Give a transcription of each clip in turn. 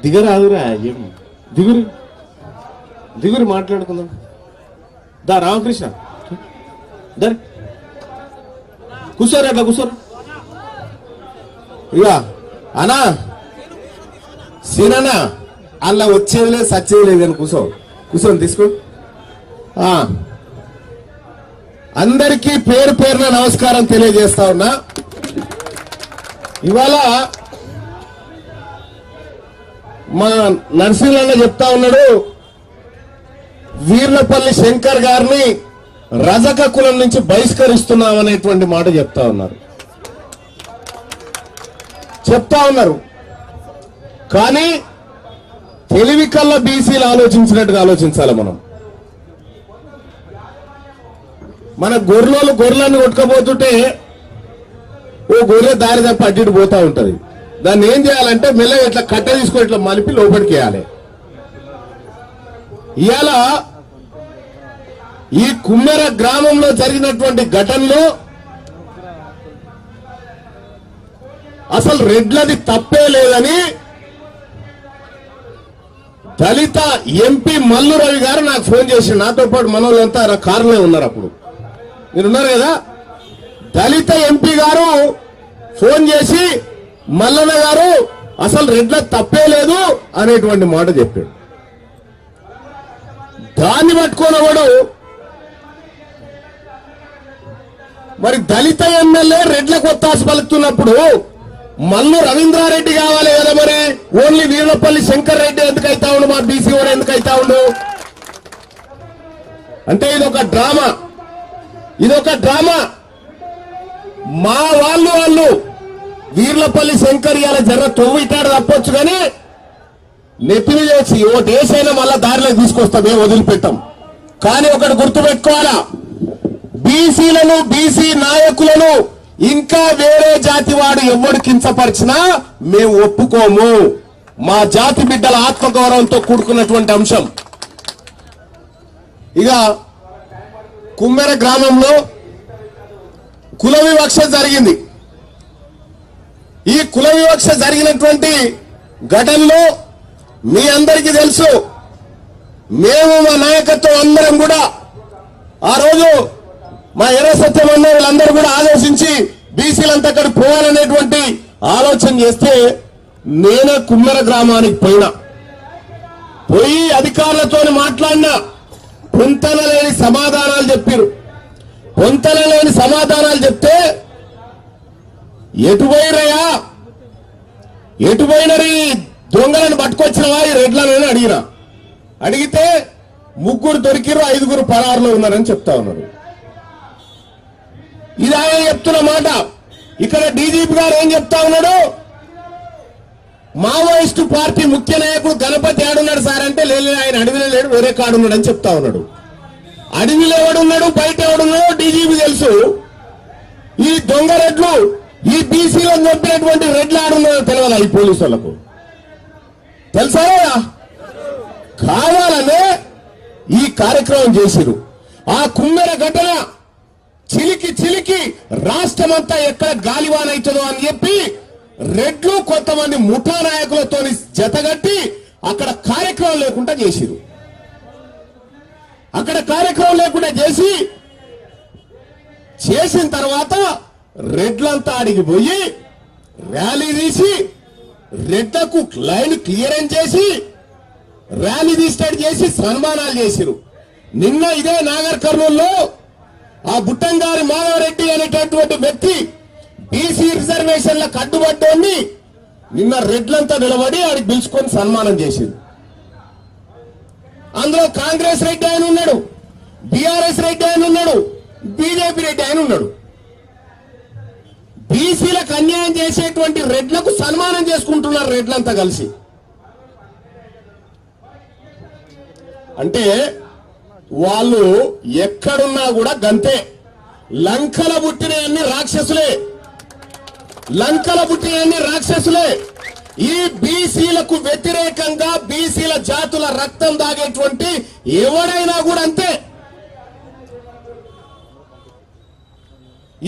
దిగరాదురా ఏం దిగురు దిగురు మాట్లాడుకుందాం. దా రామకృష్ణ దర్ కూర్చోరు, అట్లా కూర్చోరు. ఇక అనా సీనన్నా అలా వచ్చేది లేదు సచ్చేది లేదు అని కూర్చొని తీసుకో. అందరికీ పేరు పేరున నమస్కారం తెలియజేస్తా ఉన్నా. ఇవాళ మా నరసింహన్న చెప్తా ఉన్నాడు, వీర్లపల్లి శంకర్ గారిని రజక కులం నుంచి బహిష్కరిస్తున్నామనేటువంటి మాట చెప్తా ఉన్నారు. కానీ తెలివి కల్లా బీసీలు ఆలోచించినట్టుగా ఆలోచించాలి. మన గొర్రెలను కొట్టుకపోతుంటే ఓ గొర్రె దారి తప్ప అడ్డు పోతా ఉంటది. దాన్ని ఏం చేయాలంటే మెల్లగా ఇట్లా కట్ట తీసుకొని ఇట్లా మలిపి లోపలికి వేయాలి. ఇవాళ ఈ కుమ్మెర గ్రామంలో జరిగినటువంటి ఘటనలో అసలు రెడ్లది తప్పే లేదని దళిత ఎంపీ మల్లు రవి గారు నాకు ఫోన్ చేసి, నాతో పాటు మనోళ్ళంతా కారులో ఉన్నారు, అప్పుడు మీరున్నారు కదా. దళిత ఎంపీ గారు ఫోన్ చేసి మల్లన్న గారు అసలు రెడ్ల తప్పే లేదు అనేటువంటి మాట చెప్పాడు. దాన్ని పట్టుకోనవాడు మరి దళిత ఎమ్మెల్యే రెడ్ల కొత్త పలుకుతున్నప్పుడు మల్లు రవీంద్రారెడ్డి కావాలి కదా. మరి ఓన్లీ వీర్లపల్లి శంకర్ రెడ్డి ఎందుకైతా ఉండు, మా బీసీ వాడు ఎందుకైతా ఉండు అంటే ఇదొక డ్రామా. మా వాళ్ళు వీర్లపల్లి శంకర్ ఇవాళ జర్ర తొవ్విటాడు తప్పొచ్చు, కానీ నెత్తిని చేసి ఓ దేశైనా మళ్ళా దారిలోకి తీసుకొస్తాం, మేము వదిలిపెట్టాం. కానీ ఒకటి గుర్తుపెట్టుకోవాలా, బీసీలను బీసీ నాయకులను ఇంకా వేరే జాతి వాడు ఎవడు కించపరిచినా మేము ఒప్పుకోము. మా జాతి బిడ్డల ఆత్మగౌరవంతో కూడుకున్నటువంటి అంశం. ఇక కుమ్మెర గ్రామంలో కుల వివక్ష జరిగింది. ఈ కుల వివక్ష జరిగినటువంటి ఘటనలో మీ అందరికీ తెలుసు, మేము మా నాయకత్వం అందరం కూడా ఆ రోజు మా ఎర్ర సత్యం అన్న వీళ్ళందరూ కూడా ఆలోచించి బీసీలంతా అక్కడ పోవాలనేటువంటి ఆలోచన చేస్తే నేనే కుమ్మెర గ్రామానికి పోయి అధికారులతో మాట్లాడినా. పొంతన లేని సమాధానాలు చెప్పారు. పొంతన లేని సమాధానాలు చెప్తే ఎటుపోయినరి దొంగలను పట్టుకొచ్చినవా ఈ రెడ్లను అడిగితే 3 దొరికిరు, 5 పరారులో ఉన్నారని చెప్తా ఉన్నారు. ఇది ఆయన చెప్తున్న మాట. ఇక్కడ డీజీపీ గారు ఏం చెప్తా ఉన్నాడు, మావోయిస్టు పార్టీ ముఖ్య నాయకుడు గణపతి ఆడున్నాడు సార్ అంటే, లేదు ఆయన అడవిలో లేడు, వేరే కాడున్నాడు అని చెప్తా ఉన్నాడు. అడవిలో ఎవడున్నాడు, బయట ఎవడున్నాడో డీజీపీ తెలుసు. ఈ దొంగ రెడ్లు ఈ బీసీలో చంపినటువంటి రెడ్లు ఆడున్నాడో తెలియాలా ఈ పోలీసు వాళ్లకు? తెలుసా? కావాలనే ఈ కార్యక్రమం చేసిరు. ఆ కుమ్మెర ఘటన చిలికి రాష్ట్రమంతా ఎక్కడ గాలివానైతుందో అని చెప్పి రెడ్లు కొంతమంది ముఠా నాయకులతో జతగట్టి అక్కడ కార్యక్రమం లేకుండా చేసిరు. అక్కడ కార్యక్రమం లేకుండా చేసిన తర్వాత రెడ్లంతా అడిగి పోయి ర్యాలీ తీసి రెడ్లకు లైన్ క్లియరెన్స్ చేసి ర్యాలీ తీస్టార్ట్ చేసి సన్మానాలు చేసిరు. నిన్న ఇదే నాగర్ కర్నూలులో ఆ బుట్టంగారి మాధవరెడ్డి అనేటటువంటి వ్యక్తి బీసీ రిజర్వేషన్లకు అడ్డుపడ్డాన్ని నిన్న రెడ్లంతా నిలబడి ఆడికి పిలుచుకొని సన్మానం చేసింది. అందులో కాంగ్రెస్ రెడ్డి ఆయన ఉన్నాడు, బీఆర్ఎస్ రెడ్డి ఆయన ఉన్నాడు, బీజేపీ రెడ్డి ఆయన ఉన్నాడు. బీసీలకు అన్యాయం చేసేటువంటి రెడ్లకు సన్మానం చేసుకుంటున్నారు రెడ్లంతా కలిసి. అంటే వాళ్ళు ఎక్కడున్నా కూడా గంతే. లంకల పుట్టినవన్నీ రాక్షసులే. ఈ బీసీలకు వ్యతిరేకంగా బీసీల జాతుల రక్తం దాగేటువంటి ఎవడైనా కూడా అంతే.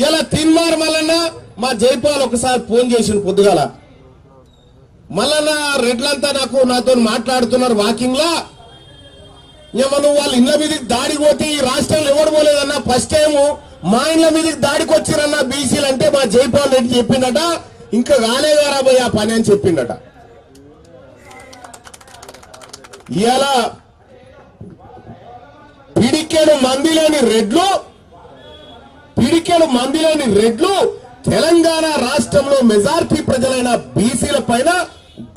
ఇలా తిన్మార్ మల్లన్న మా జైపాల్ ఒకసారి ఫోన్ చేసిన పొద్దుగాల, మళ్ళా నా రెడ్లంతా నాతో మాట్లాడుతున్నారు వాకింగ్ లా. నువ్వు వాళ్ళ ఇళ్ల మీదకి దాడికి పోతే ఈ రాష్ట్రంలో ఎవరు పోలేదన్నా. ఫస్ట్ టైం మా ఇళ్ల మీదకి దాడికి వచ్చిరన్నా బీసీలు అంటే మా జైపాల్ రెడ్డి చెప్పిండట. ఇంకా కాలేదారా పోయి ఆ పని అని చెప్పిండట. ఇవాళ పిడికెడు మందిలోని రెడ్లు తెలంగాణ రాష్ట్రంలో మెజారిటీ ప్రజలైన బీసీల పైన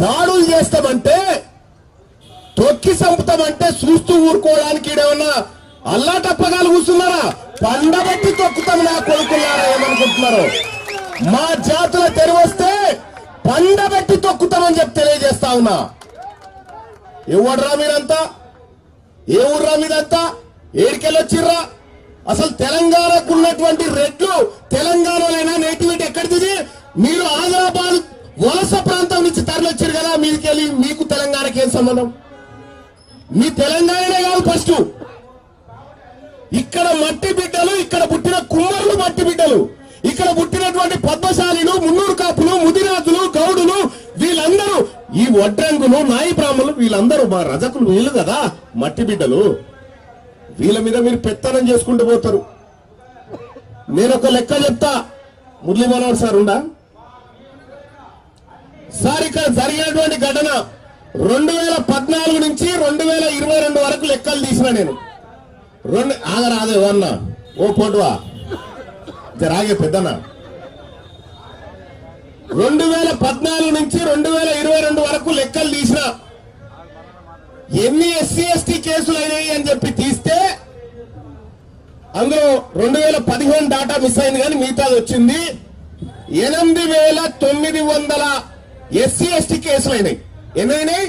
దాడులు చేస్తామంటే, తొక్కి చంపుతామంటే చూస్తూ ఊరుకోవడానికి ఏమన్నా అల్లాటప్పగాలు కూర్చున్నారా? పండబెట్టి తొక్కుతాం నా కొడుకున్నారా ఏమనుకుంటున్నారు? మా జాతుల తెరివస్తే పండబెట్టి తొక్కుతామని చెప్పి తెలియజేస్తా ఉన్నా. ఎవడ్రా మీరంతా? ఏ ఊర్రా మీదంతా? ఏడికెళ్ళొచ్చిర్రా? అసలు తెలంగాణకు ఉన్నటువంటి రెడ్లు తెలంగాణలో నేటివిటీ ఎక్కడిది? మీరు ఆదిలాబాద్ వలస ప్రాంతం నుంచి తరలిచ్చారు కదా, మీదికెళ్ళి మీకు తెలంగాణకి ఏం సంబంధం? మీ తెలంగాణనే కాదు, ఫస్ట్ ఇక్కడ మట్టి బిడ్డలు, ఇక్కడ పుట్టిన కుమ్మరులు మట్టి బిడ్డలు, ఇక్కడ పుట్టినటువంటి పద్మశాలీలు, మున్నూరు కాపులు, ముదిరాజులు, గౌడులు, వీళ్ళందరూ ఈ వడ్రంగులు, నాయి బ్రాహ్మణులు, వీళ్ళందరూ మా రజకులు, వీళ్ళు కదా మట్టి బిడ్డలు. వీళ్ళ మీద మీరు పెత్తనం చేసుకుంటూ పోతారు. నేను ఒక లెక్క చెప్తా. మురళీ మనోహర్ సార్ ఉండా సార్, ఇక్కడ జరిగినటువంటి ఘటన 2014 నుంచి 2022 వరకు లెక్కలు తీసిన నేను. ఆగరాదే అన్నా, ఓ పోటువా రాగే పెద్దనా. 2014 నుంచి 2022 వరకు లెక్కలు తీసిన. ఎన్ని ఎస్సీ ఎస్టీ కేసులు అయినాయి అని చెప్పి తీస్తే అందులో 2015 డాటా మిస్ అయింది కానీ మిగతాది వచ్చింది. 8,900 ఎస్సీ ఎస్టీ కేసులు అయినాయి. ఏమైనాయి?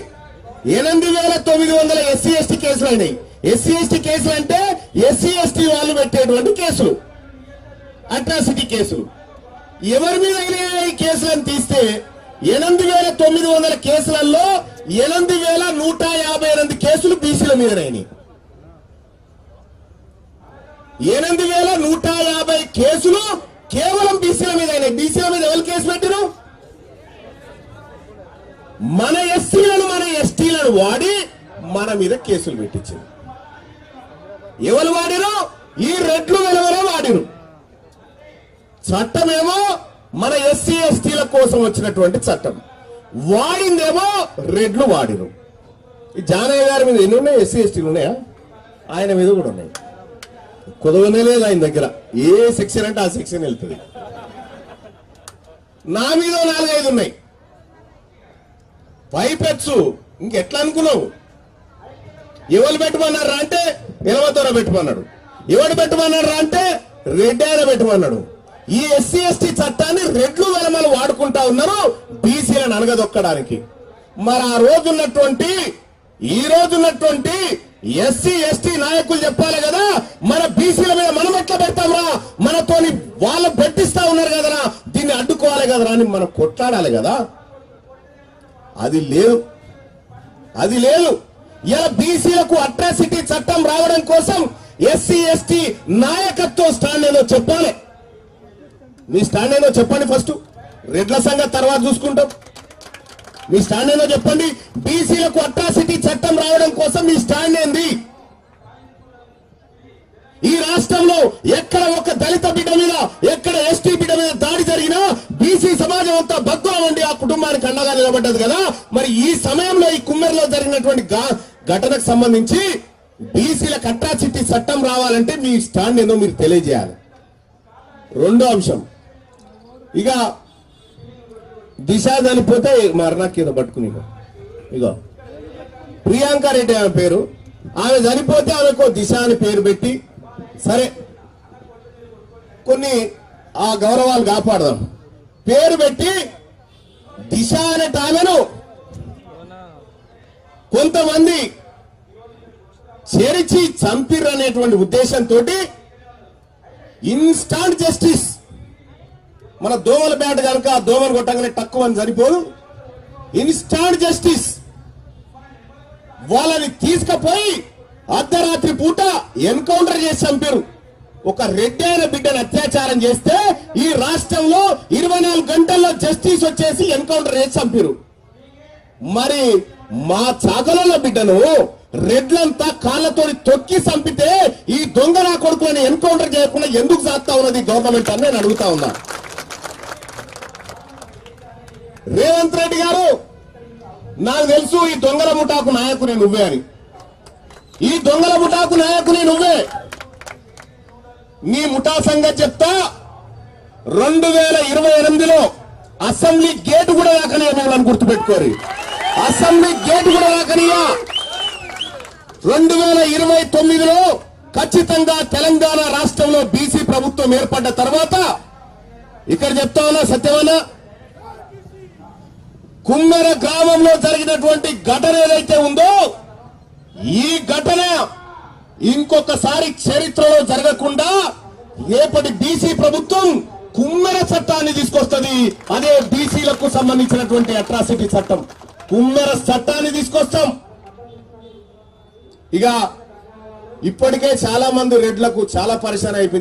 8,900 ఎస్సీ ఎస్టీ కేసులు అయినాయి. ఎస్సీ ఎస్టీ కేసులు అంటే ఎస్సీ ఎస్టీ వాళ్ళు పెట్టేటువంటి కేసులు, అట్రాసిటీ కేసులు. ఎవరి మీద ఈ కేసులను తీస్తే 8,900 కేసులలో 8,158 కేసులు బీసీల మీదనైనాయి. 8,150 కేసులు కేవలం బీసీల మీద అయినాయి. బీసీల మీద ఎవరు కేసు పెట్టిరు? మన ఎస్సీలను, మన ఎస్టీలను వాడి మన మీద కేసులు పెట్టించారు. ఎవరు వాడిరు? ఈ రెడ్లు వెలవలే వాడిరు. చట్టమేమో మన ఎస్సీ ఎస్టీల కోసం వచ్చినటువంటి చట్టం, వాడిందేమో రెడ్లు వాడిరు. ఈ జానయ్య గారి మీద ఎన్ని ఉన్నాయి? ఎస్సీ ఎస్టీలు ఉన్నాయా? ఆయన మీద కూడా ఉన్నాయి. కుదవనే లేదు ఆయన దగ్గర. ఏ సెక్షన్ అంటే ఆ సెక్షన్ వెళ్తుంది. నా మీద 4-5 ఉన్నాయి. పైపెచ్చు ఇంకెట్లా అనుకున్నావు? ఎవరు పెట్టమన్నారా అంటే ఎలవతోర పెట్టమన్నాడు. ఎవడు పెట్టమన్నారా అంటే రెడ్డి ఆయన పెట్టమన్నాడు. ఈ ఎస్సీ ఎస్టీ చట్టాన్ని రెడ్లు వెలమలు వాడుకుంటా ఉన్నారు బీసీలను అనగదొక్కడానికి. మరి ఆ రోజున్నటువంటి ఈ రోజున్నటువంటి ఎస్సీ ఎస్టీ నాయకులు చెప్పాలి కదా, మన బీసీల మీద మనం ఎట్లా పెడతాంరా, మనతోని వాళ్ళు పెట్టిస్తా ఉన్నారు కదరా, దీన్ని అడ్డుకోవాలి కదరా అని మనం కొట్లాడాలి కదా. అది లేదు. ఇలా బీసీలకు అట్రాసిటీ చట్టం రావడం కోసం ఎస్సీ ఎస్టీ నాయకత్వం స్టాండ్ ఏదో చెప్పాలి. మీ స్టాండ్ ఏదో చెప్పండి ఫస్ట్. రెడ్ల సంగతి తర్వాత చూసుకుంటాం. మీ స్టాండ్ ఏదో చెప్పండి. బీసీలకు అట్రాసిటీ చట్టం రావడం కోసం మీ స్టాండ్ ఏంది? ఈ రాష్ట్రంలో ఎక్కడ ఒక దళిత బిడ్డ మీద, ఎక్కడ ఎస్టీ బిడ్డ మీద దాడి జరిగినా బీసీ సమాజం అంతా బగ్గున ఉండి ఆ కుటుంబానికి అండగా నిలబడ్డది కదా. మరి ఈ సమయంలో ఈ కుమ్మెరలో జరిగినటువంటి ఘటనకు సంబంధించి బీసీలకు అట్రాసిటీ చట్టం రావాలంటే మీ స్టాండ్ ఏదో మీరు తెలియజేయాలి. రెండో అంశం, ఇక దిశ చనిపోతే మరణాకి ఏదో పట్టుకుని ఇగో ప్రియాంక రెడ్డి ఆమె పేరు, ఆమె చనిపోతే ఆమెకు దిశ అని పేరు పెట్టి సరే కొన్ని ఆ గౌరవాలు కాపాడదాం పేరు పెట్టి దిశ అనే ఆమెను కొంతమంది చేర్చి చంపిర్రు అనేటువంటి ఉద్దేశంతో ఇన్స్టాంట్ జస్టిస్, మన దోమల బ్యాట్ కనుక ఆ దోమలు కొట్టగానే తక్కువ అని సరిపోదు, ఇన్స్టాంట్ జస్టిస్ వాళ్ళని తీసుకుపోయి అర్ధరాత్రి పూట ఎన్కౌంటర్ చేసి చంపారు. ఒక రెడ్డి అయిన బిడ్డను అత్యాచారం చేస్తే ఈ రాష్ట్రంలో 24 గంటల్లో జస్టిస్ వచ్చేసి ఎన్కౌంటర్ చేసి చంపారు. మరి మా చాకల బిడ్డను రెడ్లంతా కాళ్ళతోని తొక్కి చంపితే ఈ దొంగ నా కొడుకుని ఎన్కౌంటర్ చేయకుండా ఎందుకు సాగుతా ఉన్నది గవర్నమెంట్ అని నేను అడుగుతా ఉన్నా. రేవంత్ రెడ్డి గారు, నాకు తెలుసు ఈ దొంగల ముఠాకు నాయకుని నువ్వే అని. ఈ దొంగల ముఠాకు నాయకుని నువ్వే. నీ ముఠా సంగతి చెప్తా. 2028లో అసెంబ్లీ గేటు కూడా రాకనియా, మిమ్మల్ని గుర్తుపెట్టుకోరు. అసెంబ్లీ గేటు కూడా రాకనియా. 2029లో ఖచ్చితంగా తెలంగాణ రాష్ట్రంలో బీసీ ప్రభుత్వం ఏర్పడ్డ తర్వాత ఇక్కడ చెప్తా ఉన్నా సత్యమన్నా, కుమ్మెర గ్రామంలో జరిగినటువంటి ఘటన ఏదైతే ఉందో ఈ ఘటన ఇంకొకసారి చరిత్రలో జరగకుండా రేపటి బీసీ ప్రభుత్వం కుమ్మెర చట్టాన్ని తీసుకొస్తుంది. అదే బీసీలకు సంబంధించినటువంటి అట్రాసిటీ చట్టం, కుమ్మెర చట్టాన్ని తీసుకొస్తాం. ఇక ఇప్పటికే చాలా మంది రెడ్లకు చాలా పరిశాన్ అయిపోయింది.